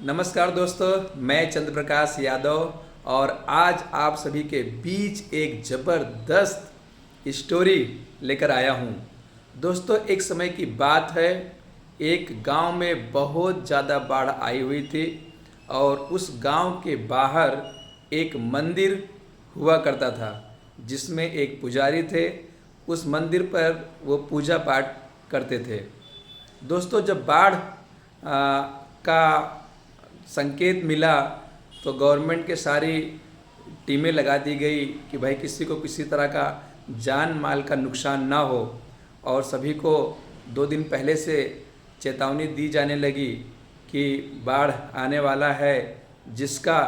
नमस्कार दोस्तों, मैं चंद्र प्रकाश यादव और आज आप सभी के बीच एक ज़बरदस्त स्टोरी लेकर आया हूँ। दोस्तों, एक समय की बात है, एक गांव में बहुत ज़्यादा बाढ़ आई हुई थी और उस गांव के बाहर एक मंदिर हुआ करता था जिसमें एक पुजारी थे। उस मंदिर पर वो पूजा पाठ करते थे। दोस्तों, जब बाढ़ का संकेत मिला तो गवर्नमेंट के सारी टीमें लगा दी गई कि भाई किसी को किसी तरह का जान माल का नुकसान ना हो, और सभी को 2 दिन पहले से चेतावनी दी जाने लगी कि बाढ़ आने वाला है, जिसका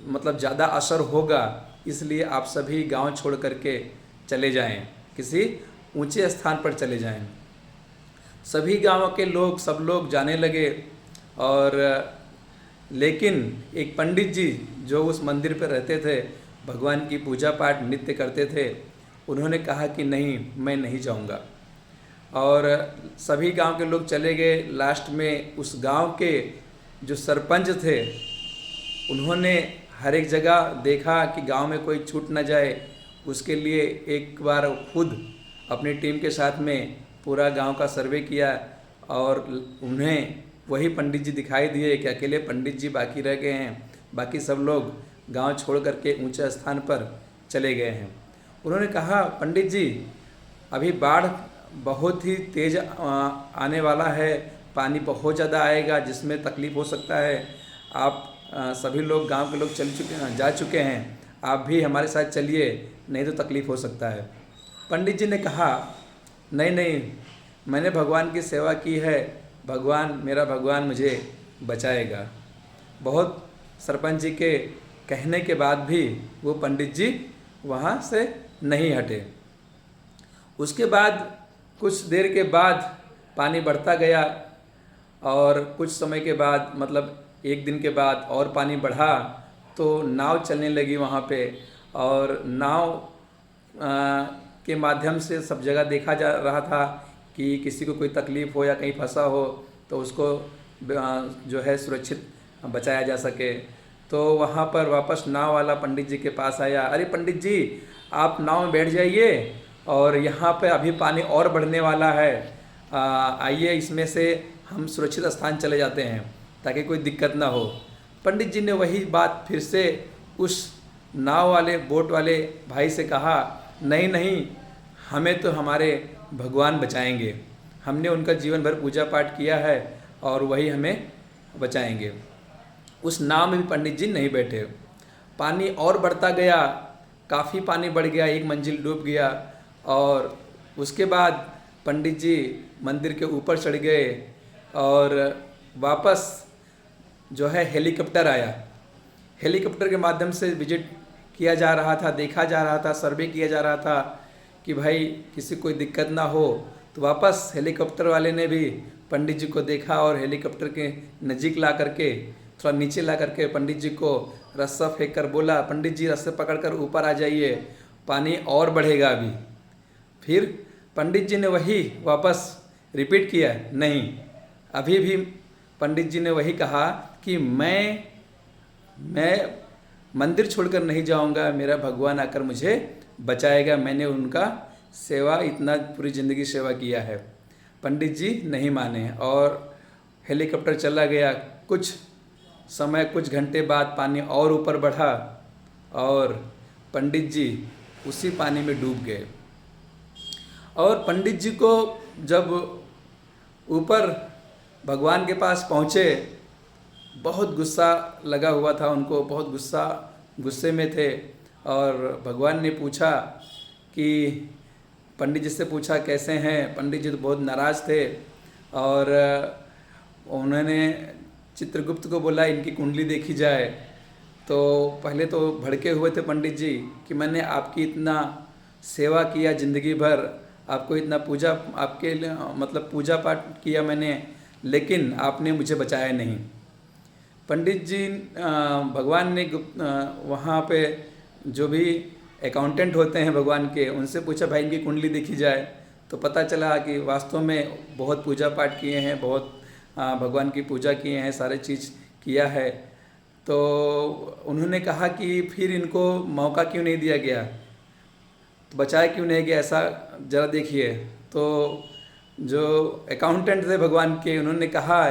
मतलब ज़्यादा असर होगा, इसलिए आप सभी गांव छोड़ करके चले जाएं, किसी ऊंचे स्थान पर चले जाएं। सभी गांवों के लोग सब लोग जाने लगे। और लेकिन एक पंडित जी जो उस मंदिर पर रहते थे, भगवान की पूजा पाठ नित्य करते थे, उन्होंने कहा कि नहीं, मैं नहीं जाऊंगा। और सभी गांव के लोग चले गए। लास्ट में उस गांव के जो सरपंच थे, उन्होंने हर एक जगह देखा कि गांव में कोई छूट न जाए, उसके लिए एक बार खुद अपनी टीम के साथ में पूरा गांव का सर्वे किया और उन्हें वही पंडित जी दिखाई दिए कि अकेले पंडित जी बाकी रह गए हैं, बाकी सब लोग गांव छोड़ करके ऊंचे स्थान पर चले गए हैं। उन्होंने कहा, पंडित जी, अभी बाढ़ बहुत ही तेज़ आने वाला है, पानी बहुत ज़्यादा आएगा जिसमें तकलीफ़ हो सकता है। आप सभी लोग, गांव के लोग जा चुके हैं, आप भी हमारे साथ चलिए, नहीं तो तकलीफ़ हो सकता है। पंडित जी ने कहा, नहीं नहीं, मैंने भगवान की सेवा की है, मेरा भगवान मुझे बचाएगा। बहुत सरपंच जी के कहने के बाद भी वो पंडित जी वहाँ से नहीं हटे। उसके बाद कुछ देर के बाद पानी बढ़ता गया और कुछ समय के बाद, मतलब 1 दिन के बाद और पानी बढ़ा तो नाव चलने लगी वहाँ पे। और नाव के माध्यम से सब जगह देखा जा रहा था कि किसी को कोई तकलीफ़ हो या कहीं फंसा हो तो उसको जो है सुरक्षित बचाया जा सके। तो वहाँ पर वापस नाव वाला पंडित जी के पास आया, अरे पंडित जी, आप नाव में बैठ जाइए और यहाँ पे अभी पानी और बढ़ने वाला है, आइए इसमें से हम सुरक्षित स्थान चले जाते हैं ताकि कोई दिक्कत ना हो। पंडित जी ने वही बात फिर से उस नाव वाले, बोट वाले भाई से कहा, नहीं नहीं, हमें तो हमारे भगवान बचाएंगे, हमने उनका जीवन भर पूजा पाठ किया है और वही हमें बचाएंगे। उस नाव में भी पंडित जी नहीं बैठे। पानी और बढ़ता गया, काफ़ी पानी बढ़ गया, 1 मंजिल डूब गया। और उसके बाद पंडित जी मंदिर के ऊपर चढ़ गए और वापस जो है हेलीकॉप्टर आया। हेलीकॉप्टर के माध्यम से विजिट किया जा रहा था, देखा जा रहा था, सर्वे किया जा रहा था कि भाई किसी कोई दिक्कत ना हो। तो वापस हेलीकॉप्टर वाले ने भी पंडित जी को देखा और हेलीकॉप्टर के नज़दीक ला करके, थोड़ा नीचे ला करके पंडित जी को रस्सा फेंक कर बोला, पंडित जी रस्से पकड़कर ऊपर आ जाइए, पानी और बढ़ेगा अभी। फिर पंडित जी ने वही वापस रिपीट किया, नहीं, अभी भी पंडित जी ने वही कहा कि मैं मंदिर छोड़कर नहीं जाऊंगा, मेरा भगवान आकर मुझे बचाएगा, मैंने उनका सेवा, इतना पूरी ज़िंदगी सेवा किया है। पंडित जी नहीं माने और हेलीकॉप्टर चला गया। कुछ समय, कुछ घंटे बाद पानी और ऊपर बढ़ा और पंडित जी उसी पानी में डूब गए। और पंडित जी को जब ऊपर भगवान के पास पहुँचे, बहुत गुस्सा लगा हुआ था उनको, बहुत गुस्से में थे। और भगवान ने पूछा कि पंडित जी से पूछा, कैसे हैं? पंडित जी तो बहुत नाराज़ थे और उन्होंने चित्रगुप्त को बोला, इनकी कुंडली देखी जाए। तो पहले तो भड़के हुए थे पंडित जी कि मैंने आपकी इतना सेवा किया ज़िंदगी भर, आपको इतना पूजा, आपके मतलब पूजा पाठ किया मैंने, लेकिन आपने मुझे बचाया नहीं। पंडित जी, भगवान ने वहाँ पे जो भी अकाउंटेंट होते हैं भगवान के, उनसे पूछा, भाई इनकी कुंडली देखी जाए। तो पता चला कि वास्तव में बहुत पूजा पाठ किए हैं, बहुत भगवान की पूजा किए हैं, सारे चीज़ किया है। तो उन्होंने कहा कि फिर इनको मौका क्यों नहीं दिया गया, तो बचाया क्यों नहीं गया, ऐसा ज़रा देखिए। तो जो अकाउंटेंट थे भगवान के, उन्होंने कहा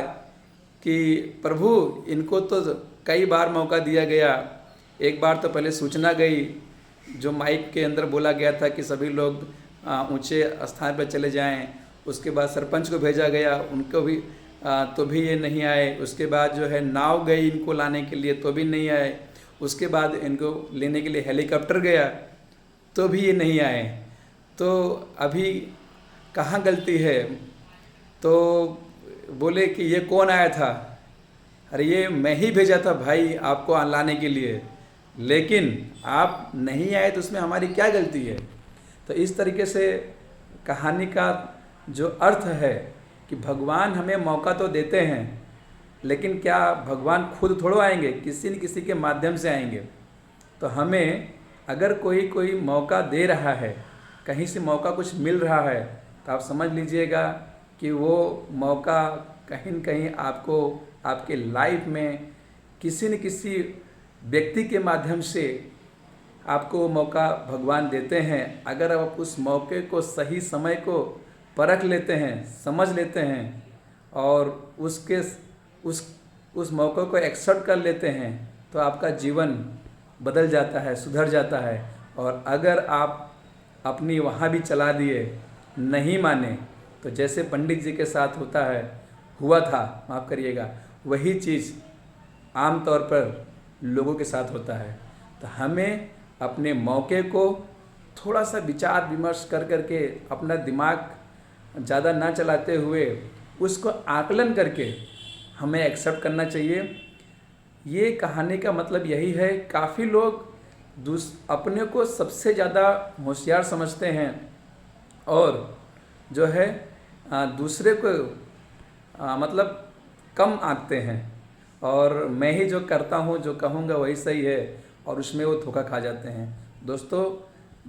कि प्रभु इनको तो कई बार मौका दिया गया, एक बार तो पहले सूचना गई, जो माइक के अंदर बोला गया था कि सभी लोग ऊंचे स्थान पर चले जाएं, उसके बाद सरपंच को भेजा गया, उनको भी तो भी ये नहीं आए। उसके बाद जो है नाव गई इनको लाने के लिए, तो भी नहीं आए। उसके बाद इनको लेने के लिए हेलीकॉप्टर गया, तो भी ये नहीं आए। तो अभी कहाँ गलती है? तो बोले कि ये कौन आया था? अरे ये मैं ही भेजा था भाई आपको लाने के लिए, लेकिन आप नहीं आए तो उसमें हमारी क्या गलती है? तो इस तरीके से कहानी का जो अर्थ है कि भगवान हमें मौका तो देते हैं, लेकिन क्या भगवान खुद थोड़ो आएंगे, किसी न किसी के माध्यम से आएंगे। तो हमें अगर कोई मौका दे रहा है, कहीं से मौका कुछ मिल रहा है, तो आप समझ लीजिएगा कि वो मौका कहीं न कहीं आपको आपके लाइफ में किसी न किसी व्यक्ति के माध्यम से आपको वो मौका भगवान देते हैं। अगर आप उस मौके को, सही समय को परख लेते हैं, समझ लेते हैं और उस मौके को एक्सेप्ट कर लेते हैं, तो आपका जीवन बदल जाता है, सुधर जाता है। और अगर आप अपनी वहाँ भी चला दिए, नहीं माने, तो जैसे पंडित जी के साथ हुआ था, माफ़ करिएगा, वही चीज़ आम तौर पर लोगों के साथ होता है। तो हमें अपने मौके को थोड़ा सा विचार विमर्श करके, अपना दिमाग ज़्यादा ना चलाते हुए, उसको आकलन करके हमें एक्सेप्ट करना चाहिए। ये कहानी का मतलब यही है। काफ़ी लोग अपने को सबसे ज़्यादा होशियार समझते हैं और जो है दूसरे को मतलब कम आंकते हैं, और मैं ही जो करता हूँ, जो कहूँगा वही सही है, और उसमें वो धोखा खा जाते हैं। दोस्तों,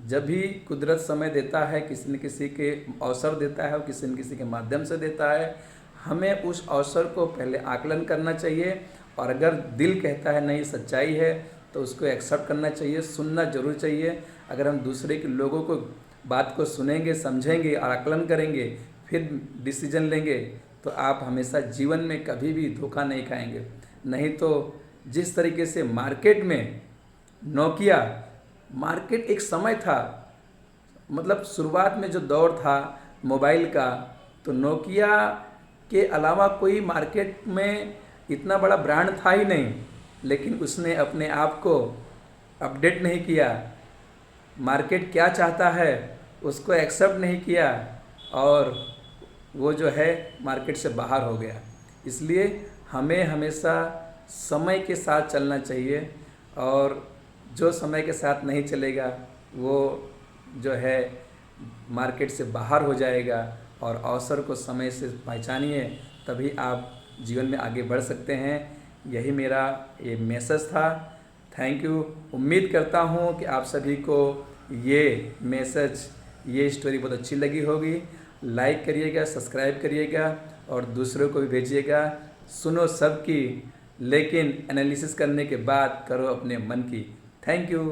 जब भी कुदरत समय देता है, किसी न किसी के अवसर देता है और किसी न किसी के माध्यम से देता है, हमें उस अवसर को पहले आकलन करना चाहिए, और अगर दिल कहता है नहीं सच्चाई है, तो उसको एक्सेप्ट करना चाहिए, सुनना जरूर चाहिए। अगर हम दूसरे के लोगों को बात को सुनेंगे, समझेंगे और आकलन करेंगे, फिर डिसीजन लेंगे, तो आप हमेशा जीवन में कभी भी धोखा नहीं खाएंगे। नहीं तो जिस तरीके से मार्केट में नोकिया, मार्केट एक समय था, मतलब शुरुआत में जो दौर था मोबाइल का, तो नोकिया के अलावा कोई मार्केट में इतना बड़ा ब्रांड था ही नहीं, लेकिन उसने अपने आप को अपडेट नहीं किया, मार्केट क्या चाहता है उसको एक्सेप्ट नहीं किया, और वो जो है मार्केट से बाहर हो गया। इसलिए हमें हमेशा समय के साथ चलना चाहिए, और जो समय के साथ नहीं चलेगा वो जो है मार्केट से बाहर हो जाएगा। और अवसर को समय से पहचानिए, तभी आप जीवन में आगे बढ़ सकते हैं। यही मेरा ये मैसेज था। Thank you. उम्मीद करता हूँ कि आप सभी को ये मैसेज, ये स्टोरी बहुत अच्छी लगी होगी। लाइक करिएगा, सब्सक्राइब करिएगा और दूसरों को भी भेजिएगा। सुनो सबकी, लेकिन एनालिसिस करने के बाद करो अपने मन की। Thank you.